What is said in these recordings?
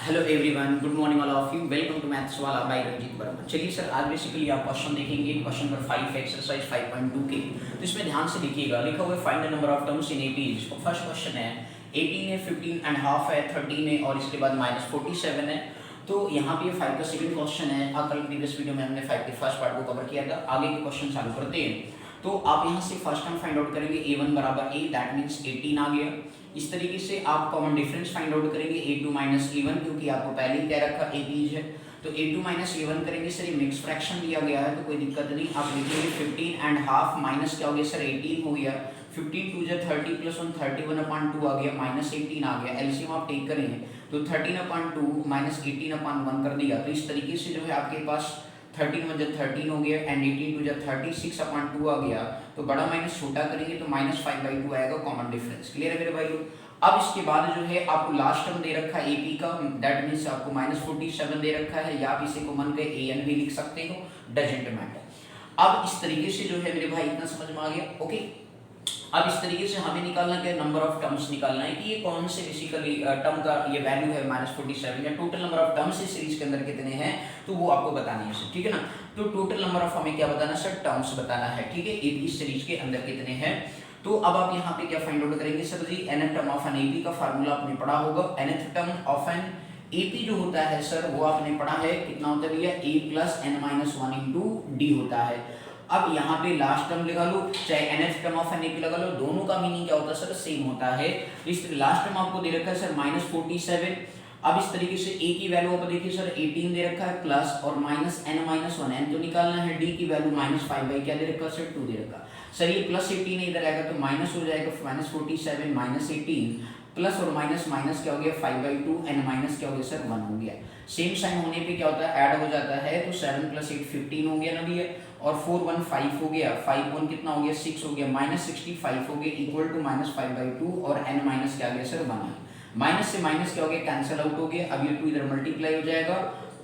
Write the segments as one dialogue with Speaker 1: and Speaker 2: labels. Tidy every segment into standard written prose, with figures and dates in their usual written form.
Speaker 1: Hello everyone, good morning all of you. Welcome to maths वाला by Ranjit Verma. चलिए sir, आज basically आप question देखेंगे, क्वेश्चन नंबर 5 एक्सरसाइज 5.2 के। तो इसमें ध्यान से देखिएगा, लिखा हुआ है find the number of terms in 80। First question है 18 है, 15 एंड हाफ है, 13 है और इसके बाद -47 है। तो यहाँ पे 5 का सेकंड क्वेश्चन है। कल प्रीवियस वीडियो में हमने 5 के फर्स्ट पार्ट को कवर किया था। आगे के क्वेश्चन चालू करते हैं। तो आप यहाँ से फर्स्ट टर्म फाइंड आउट करेंगे, a1 बराबर a, दैट मीन्स 18 आ गया। इस तरीके से आप कॉमन डिफरेंस फाइंड आउट करेंगे a2 माइनस a1, क्योंकि आपको पहले ही कह रखा a बीज है। तो a2 माइनस a1 करेंगे। सर ये मिक्स फ्रैक्शन दिया गया है तो कोई दिक्कत नहीं। आप लिखेंगे 15 एंड हाफ माइनस क्या हो गया सर 18 हो गया। 15 2 जा 30 प्लस 1 31/2 आ गया, माइनस 18 आ गया। एलसीएम आप टेक करेंगे तो 13/2 माइनस 18/1 कर दिया। तो इस तरीके से जो है आपके पास 13 1 जा 13 हो गया एंड 18 2 जा 36/2 आ गया। तो बड़ा माइनस छोटा करेंगे तो -5/2 आएगा कॉमन डिफरेंस। क्लियर है मेरे भाई लोग। अब इसके बाद जो है आपको लास्ट टर्म दे रखा है एपी का, दैट मीन्स आपको -47 दे रखा है, या आप इसे कॉमन के एन भी लिख सकते हो, डजंट मैटर। अब इस तरीके से जो है मेरे भाई इतना समझ में आ गया। ओके, अब इस तरीके से हमें निकालना क्या, नंबर ऑफ टर्म्स निकालना है कि ये कौन से बेसिकली टर्म का ये वैल्यू है -47, या टोटल नंबर ऑफ टर्म्स इस सीरीज के अंदर कितने हैं तो वो आपको बतानी है सर, ठीक है ना। तो टोटल नंबर ऑफ हमें क्या बताना सर, टर्म्स बताना है, ठीक है। इस सीरीज के अंदर कितने हैं। तो अब आप यहाँ पे क्या फाइंड आउट करेंगे sir ji, nth term of an AP का फार्मूला आपने पढ़ा होगा। nth term of an AP जो होता है सर वो आपने पढ़ा है, कितना होता है भैया, a plus n minus 1 into D होता है। अब यहाँ पे लास्ट टर्म लगा लो, चाहे nth term of an AP लगा लो, दोनों का मीनिंग क्या होता है सर, सेम होता है। इस लास्ट टर्म आपको दे रखा है सर -47। अब इस तरीके से a की वैल्यू आप देखिए सर 18 दे रखा है प्लस और माइनस n माइनस 1, n तो निकालना है, d की वैल्यू -5 क्या दे रखा है सर 2 दे रखा। सर ये प्लस 18 इधर आएगा तो माइनस हो जाएगा, -47 -18 प्लस और माइनस माइनस क्या हो गया 5/2 एंड माइनस क्या हो गया सर 1 हो गया। सेम साइन होने पे क्या होता है, ऐड हो जाता है। तो 7 + 8 15 हो गया ना भैया, और 4 1 5 हो गया, 5 1 कितना हो गया 6 हो गया, -65 हो गया इक्वल टू -5/2 और n माइनस क्या आ गया सर 1 है। माइनस से माइनस क्या हो गया, कैंसिल आउट हो गया। अब ये 2 इधर मल्टीप्लाई हो जाएगा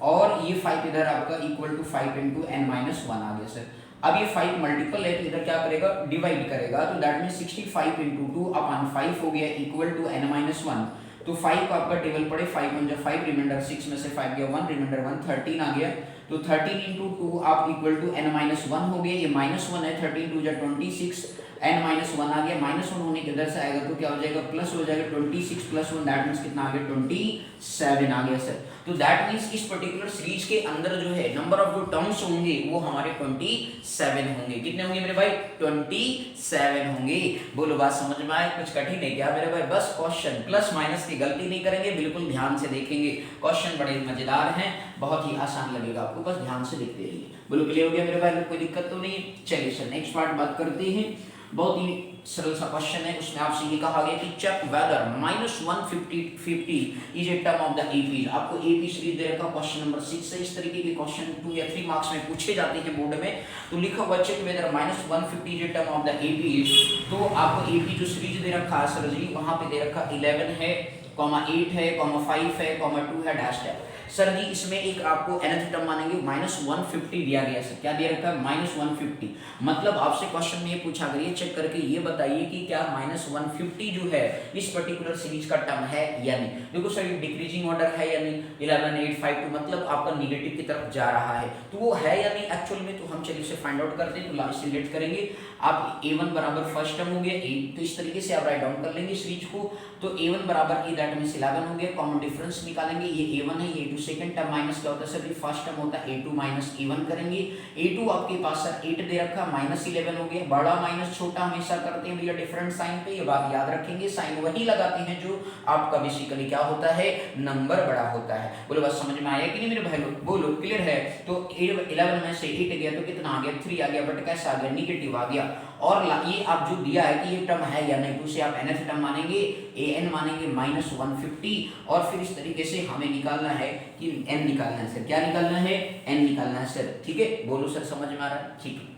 Speaker 1: और ये 5 इधर आपका इक्वल टू 5 × n माइनस 1 आ गया सर। अब ये 5 मल्टीपल है तो इधर क्या करेगा, डिवाइड करेगा। तो दैट मींस 65 × 2/5 हो गया इक्वल टू n माइनस 1। तो 5 को आपका टेबल पड़े, 5 1 जा 5, रिमाइंडर 6 में से 5 गया 1, रिमाइंडर 1 13 आ गया। तो 13 × 2 आप इक्वल टू n माइनस 1 हो गया। ये -1 है, 13 2 जा 26, n माइनस 1 आ गया। -1 होने के इधर से आएगा तो क्या हो जाएगा, प्लस हो जाएगा, 26 + 1 दैट मींस कितना आ गया 27 आ गया सर। तो दैट मींस इस पर्टिकुलर सीरीज के अंदर जो है नंबर ऑफ जो टर्म्स होंगे वो हमारे 27 होंगे। कितने होंगे मेरे भाई, 27 होंगे। बोलो बात समझ में आए, कुछ कठिन है क्या मेरे भाई। बस क्वेश्चन प्लस माइनस की गलती नहीं करेंगे, बिल्कुल ध्यान से देखेंगे। क्वेश्चन बड़े मजेदार हैं, बहुत ही आसान लगेगा आपको, बस ध्यान से देखते रहिए। बोलो क्लियर हो गया मेरे भाई, कोई दिक्कत तो नहीं। चलिए सर नेक्स्ट पार्ट बात करते हैं। बहुत ही सरल सा क्वेश्चन है, उसमें आपसे ये कहा गया कि check whether -150 is a term of the AP. आपको एपी सीरीज दे रखा, क्वेश्चन नंबर 6 से। इस तरीके के क्वेश्चन 2 या 3 मार्क्स में पूछे जाते हैं बोर्ड में। तो लिखा हुआ check whether -150 is a term of the AP. तो आपको एपी जो सीरीज दे रखा है सर जी, वहां पे दे रखा 11 है, 8 है, 5 है, 2 है, डैश है। सर जी इसमें एक आपको nth टर्म मानेंगे -150 दिया गया सर, क्या दिया रखा है -150। मतलब आपसे क्वेश्चन में ये पूछा करिए, चेक करके ये बताइए कि क्या -150 जो है इस पर्टिकुलर सीरीज का टर्म है या नहीं। देखो सर ये डिक्रीजिंग ऑर्डर है या नहीं, 11 8 5 2 मतलब आपका निगेटिव की तरफ जा रहा है, तो वो है या नहीं एक्चुअल में। तो हम चलिए इसे फाइंड आउट करते हैं। तो लास्ट सिलेक्ट करेंगे आप, a1 बराबर फर्स्ट टर्म हो गया 8, तो इस तरीके से आप राइट डाउन कर लेंगे सीरीज को। तो a1 बराबर a दैट मींस 11 हो गया। कॉमन डिफरेंस निकालेंगे, ये a1 है, ये a2 सेकंड टर्म माइनस क्या होता है सर, ये फर्स्ट टर्म होता है a2 माइनस a1 करेंगे। a2 आपके पास सर 8 दे रखा, -11 हो गया। बड़ा माइनस छोटा हमेशा करते हैं भैया डिफरेंट साइन पे, ये बात याद रखेंगे। साइन वही लगाते हैं जो आपका बेसिकली क्या होता है, नंबर बड़ा होता है। बोलो बस समझ में आया कि नहीं मेरे भाई लोग, बोलो क्लियर है। तो 11 में से 8 गया तो कितना आ गया, 3 आ गया, बट कैसा आ गया, निगेटिव आ गया। और ये आप जो दिया है कि ये टर्म है या नहीं, तो उसे आप nth टर्म मानेंगे, an मानेंगे -150। और फिर इस तरीके से हमें निकालना है कि n निकालना है सर, क्या निकालना है, n निकालना है सर, ठीक है। बोलो सर समझ में आ रहा है, ठीक है।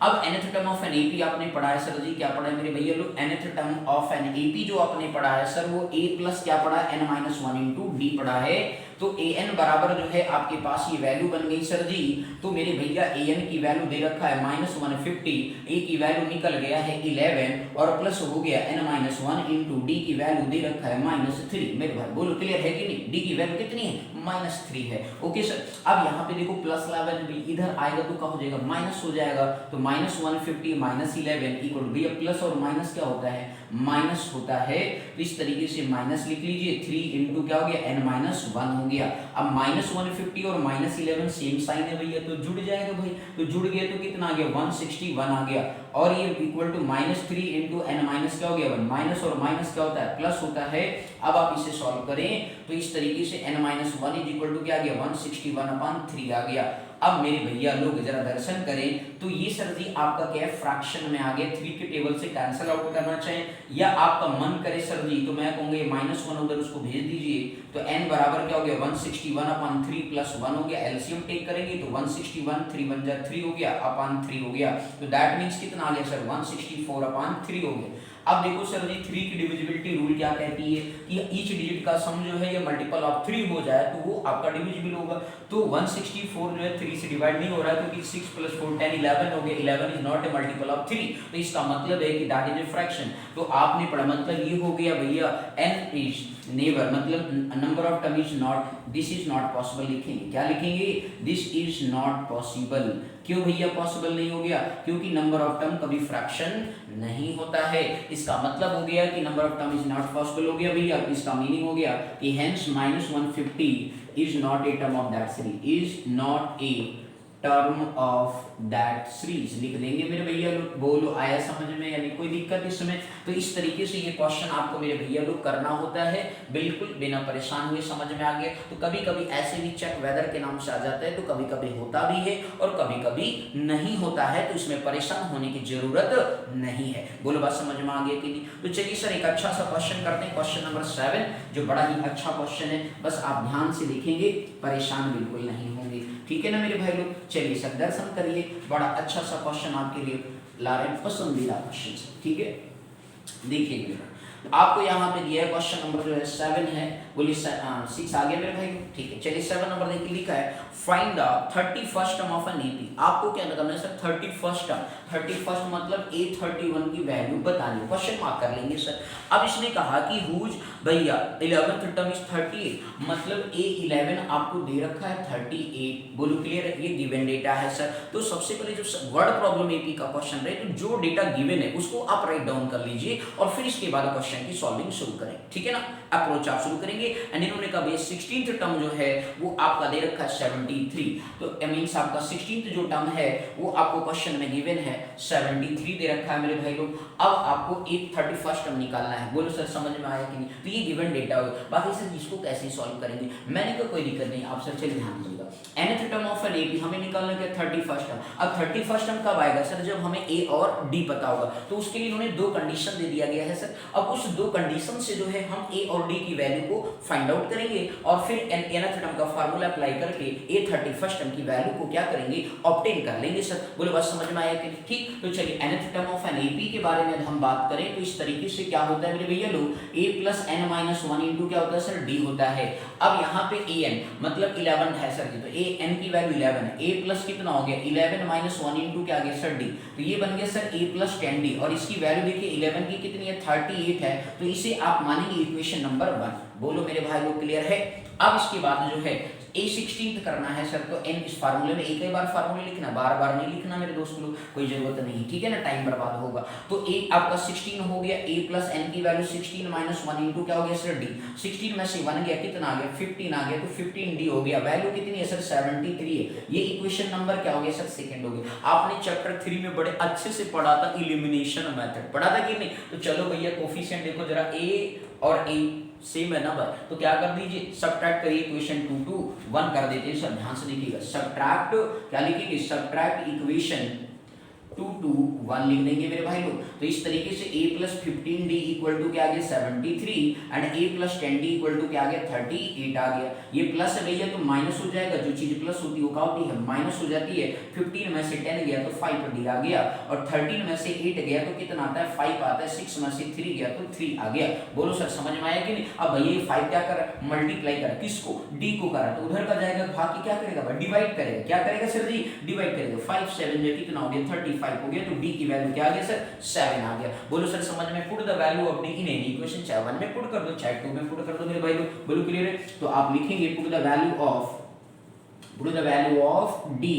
Speaker 1: अब nth term of an AP आपने पढ़ा है सर जी, क्या पढ़ा है मेरे भैया लोग, nth term of an AP जो आपने पढ़ा है सर वो a प्लस क्या पढ़ा है n-1 इंटू डी पढ़ा है। तो an बराबर जो है आपके पास ये वैल्यू बन गई सर जी। तो मेरे भैया an की वैल्यू दे रखा है -150, a की वैल्यू निकल गया है 11 और प्लस हो गया n-1 इंटू डी की वैल्यू दे रखा है -3। मेरे भाई बोलो क्लियर है कि नहीं, डी की वैल्यू कितनी है, -3 है। ओके सर, अब यहाँ पे देखो +11 भी इधर आएगा तो क्या हो जाएगा, माइनस हो जाएगा। तो -150 -11 इक्वल टू भैया प्लस और माइनस क्या होता है, माइनस होता है। तो इस तरीके से माइनस लिख लीजिए, 3 इंटू क्या हो गया n-1 हो गया। अब -150 और -11 सेम साइन है भैया, तो जुड़ जाएगा भाई। तो जुड़ गया तो कितना आ गया, 161 आ गया। और ये इक्वल टू -3 इंटू n- क्या हो गया, माइनस और माइनस क्या होता है, प्लस होता है। अब आप इसे सॉल्व करें तो इस तरीके से n-1 इज इक्वल टू क्या आ गया, 161/3 आ गया। अब मेरे भैया लोग जरा दर्शन करें तो ये सर जी आपका क्या है, फ्रैक्शन में आ गया। 3 के टेबल से कैंसिल आउट करना चाहिए या आपका मन करे सर जी तो मैं कहूंगा -1 उधर उसको भेज दीजिए। तो n बराबर क्या हो गया, 161/3 प्लस 1 हो गया। एलसीएम टेक करेंगे तो 161 3 1 जा 3 हो गया अपॉन 3 हो गया। तो दैट मींस कितना आ गया सर, 164/3 हो गया। अब देखो सर जी 3 की डिविजिबिलिटी रूल क्या कहती है कि ईच डिजिट का सम जो है ये मल्टीपल ऑफ 3 हो जाए तो वो आपका डिविजिबल होगा। तो 164 जो है 3 से डिवाइड नहीं हो रहा है क्योंकि 6 + 4 10 11 हो गया। 11 is not a multiple of 3, तो इसका मतलब है कि दैट इज ए फ्रैक्शन। तो आपने पढ़ा मतलब ये हो गया भैया n इज नेवर, मतलब number of term is not, this is not possible लिखेंगे। क्या लिखेंगे, दिस इज नॉट पॉसिबल। क्यों भैया पॉसिबल नहीं हो गया, क्योंकि नंबर ऑफ टर्म कभी फ्रैक्शन नहीं होता है। इसका मतलब हो गया कि number of term is not possible हो गया भैया। इसका मीनिंग हो गया कि hence -150 is not a term of that series, is not a term of that series लिख देंगे मेरे भैया लोग। बोलो आया समझ में, यानी कोई दिक्कत इसमें। तो इस तरीके से ये क्वेश्चन आपको मेरे भैया लोग करना होता है, बिल्कुल बिना परेशान हुए। समझ में आ गया। तो कभी कभी ऐसे भी चेक वेदर के नाम से आ जाता है, तो कभी कभी होता भी है और कभी कभी नहीं होता है, तो इसमें परेशान होने की जरूरत नहीं है। बोलो बात समझ में आ गया कि नहीं। तो चलिए सर एक अच्छा सा क्वेश्चन करते हैं, क्वेश्चन नंबर 7, जो बड़ा ही अच्छा क्वेश्चन है। बस आप ध्यान से देखेंगे, परेशान बिल्कुल नहीं होंगे, ठीक है ना मेरे भाई लोग। चलिए सब दर्शन करिए, बड़ा अच्छा सा क्वेश्चन आपके लिए ला रहे हैं, पसंदीदा क्वेश्चन, ठीक है। देखिए आपको यहाँ पे दिया है क्वेश्चन नंबर जो है 7 है, बोलिए 6 आ गया मेरे भाई, ठीक है। चलिए 7 नंबर देखिए लिखा है find the 31st term of an AP. आपको क्या करना है सर, 31st टर्म, 31st मतलब A31 की वैल्यू बतानी है, क्वेश्चन मार्क कर लेंगे सर। अब इसने कहा कि हुज भैया 11th टर्म इज 38, मतलब A11 आपको दे रखा है 38। बोलो क्लियर है, ये गिवन डेटा है सर। तो सबसे पहले जो वर्ड प्रॉब्लम एपी का क्वेश्चन रहे, तो जो डेटा गिवन है उसको आप राइट डाउन कर लीजिए और फिर इसके बाद क्वेश्चन की सॉल्विंग शुरू करें, ठीक है ना। अप्रोच आप शुरू करेंगे। एंड इन्होंने कहा भाई 16th टर्म जो है वो आपका दे रखा है 73, तो मींस आपका 16th जो टर्म है वो आपको क्वेश्चन में गिवन है 73 दे रखा है मेरे भाई लोग। अब आपको एक 31st टर्म निकालना है। बोलो सर समझ में आया कि नहीं। तो ये गिवन डेटा हो, बाकी सर इसको कैसे सॉल्व करेंगे, मैंने कहा कोई दिक्कत नहीं, आप सर चलिए ध्यान दीजिएगा। nth term of an AP हमें निकालना है 31st टर्म। अब 31st टर्म कब आएगा सर, जब हमें a और d पता होगा। तो उसके लिए इन्होंने दो कंडीशन दे दिया गया है सर। अब उस दो कंडीशन से जो है हम a और d की वैल्यू को फाइंड आउट करेंगे और फिर nth टर्म का फार्मूला अप्लाई करके a 31st टर्म की वैल्यू को क्या करेंगे, ऑब्टेन कर लेंगे सर। बोलो बात समझ में आया कि ठीक। तो चलिए nth term of an AP के बारे में हम बात करें तो इस तरीके से क्या होता है मेरे भैया लोग, a + n-1 इंटू क्या होता है सर, d होता है। अब यहाँ पे an मतलब 11 है सर जी, तो a n की वैल्यू 11 है, a प्लस कितना हो गया 11 - 1 इंटू क्या आ गया सर d, तो ये बन गया सर a + 10d और इसकी वैल्यू देखिए 11 की कितनी है 38 है, तो इसे आप मानेंगे इक्वेशन नंबर 1। बोलो मेरे भाई लोग क्लियर है। अब इसके बाद जो है A16 करना है सर, तो n इस फार्मूले में एक ही बार फार्मूले लिखना, बार बार नहीं लिखना मेरे दोस्त लोग, कोई जरूरत नहीं, ठीक है ना, टाइम बर्बाद होगा। तो a आपका 16 हो गया, a + n की वैल्यू 16 - 1 इंटू क्या हो गया सर d, 16 में से 1 गया कितना आ गया 15 आ गया, तो 15d हो गया। वैल्यू कितनी है सर 73 है। ये इक्वेशन नंबर क्या हो गया सर, सेकंड हो गया। आपने चैप्टर 3 में बड़े अच्छे से पढ़ा था, एलिमिनेशन मेथड पढ़ा था कि नहीं। तो चलो भैया कोफिशिएंट देखो जरा, a और a सेम है ना भाई, तो क्या कर दीजिए सब्ट्रैक्ट करिए, इक्वेशन 2 to 1 कर देते हैं सर। ध्यान से देखिएगा, सब्ट्रैक्ट क्या लिखेंगे, सब्ट्रैक्ट इक्वेशन 2 2 1 लिख देंगे मेरे भाई लोग। तो इस तरीके से a plus 15d equal to क्या आ गया 73 and a plus 10d equal to क्या आ गया 38 आ गया। ये प्लस है भैया तो माइनस हो जाएगा, जो चीज प्लस होती है वो क्या होती है माइनस हो जाती है। 15 में से 10 गया तो 5d आ गया और 13 में से 8 गया तो कितना आता है 5 आता है, 6 में से 3 गया तो 3 आ गया। बोलो सर समझ में आया कि नहीं। अब भैया ये 5 क्या कर मल्टीप्लाई करा किसको d को करा तो उधर का जाएगा भाग के क्या करेगा डिवाइड करेगा, क्या करेगा सर जी डिवाइड करेगा। 5 7 जो कितना हो गया 35 हो गया तो d की वैल्यू क्या आ गया सर 7 आ गया। बोलो सर समझ में। Put the value of d in any equation, चाहे 1 में पुट कर दो चाहे 2 में पुट कर दो मेरे भाई लोग। बोलो क्लियर है। तो आप लिखेंगे put the value of d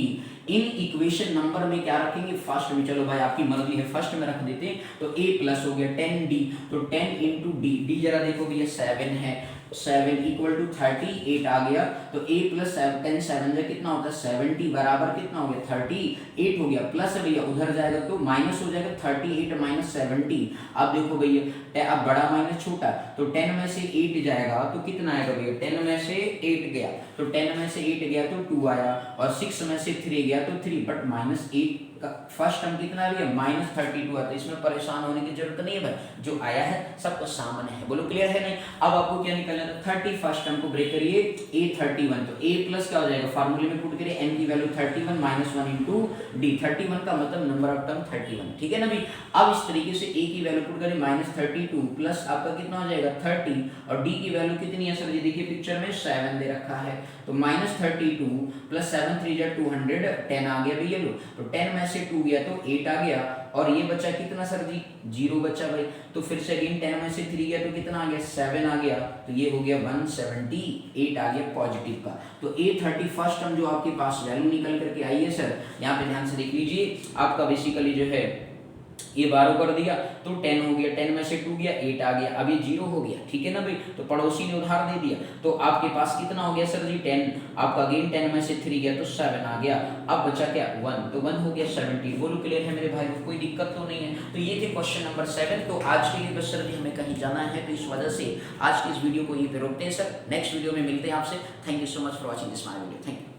Speaker 1: in equation number में क्या रखेंगे फर्स्ट में, चलो भाई आपकी मर्जी है फर्स्ट में रख देते हैं। तो a प्लस हो गया 10d तो 10 इंटू d जरा देखो भैया 7 है 7 इक्वल टू 38 आ गया। तो a प्लस 10 7 जा कितना होता है 70 बराबर कितना हो गया 38 हो गया। प्लस भैया उधर जाएगा तो माइनस हो जाएगा 38 माइनस 70। अब देखो भैया अब बड़ा माइनस छोटा तो 10 में से 8 जाएगा तो कितना आएगा भैया 10 में से 8 गया तो 10 में से 8 गया तो 2 आया और 6 में से 3 गया तो 3 बट माइनस 8 का फर्स्ट टर्म कितना आ गया माइनस 32 आता है। इसमें परेशान होने की जरूरत नहीं है भाई, जो आया है सबको सामान्य है। बोलो क्लियर है नहीं। अब आपको क्या निकलना है 31 टर्म को ब्रेक करिए a31 तो a प्लस क्या हो जाएगा फार्मूले में पुट करिए n की वैल्यू 31 माइनस 1 इंटू डी 31 का मतलब नंबर ऑफ टर्म 31 ठीक है ना भाई। अब इस तरीके से a की वैल्यू पुट करिए माइनस 32 प्लस आपका कितना हो जाएगा 30 और d की वैल्यू कितनी है सर जी देखिए पिक्चर में 7 दे रखा है तो माइनस 32 प्लस 7 3 जा 210 आ गया भैया लो। तो 10 में से 2 गया तो 8 आ गया और ये बचा कितना सर जी 0 बचा भाई। तो फिर से अगेन 10 में से 3 गया तो कितना आ गया 7 आ गया तो ये हो गया 178 आ गया पॉजिटिव का। तो a31 टर्म जो आपके पास वैल्यू निकल करके आई है सर यहाँ पे ध्यान से देख लीजिए आपका बेसिकली जो है ये 12 कर दिया तो 10 हो गया 10 में से 2 गया 8 आ गया अब ये 0 हो गया ठीक है ना भाई। तो पड़ोसी ने उधार दे दिया तो आपके पास कितना हो गया सर जी 10 आपका अगेन 10 में से 3 गया तो 7 आ गया। अब बचा क्या 1 तो 1 हो गया 70। बोलो क्लियर है मेरे भाई कोई दिक्कत तो नहीं है। तो ये थे क्वेश्चन नंबर 7। तो आज के लिए बस सर जी हमें कहीं जाना है तो इस वजह से आज की इस वीडियो को यहीं पे रोकते हैं सर। नेक्स्ट वीडियो में मिलते हैं आपसे। Thank you so much for watching this my video. Thank you.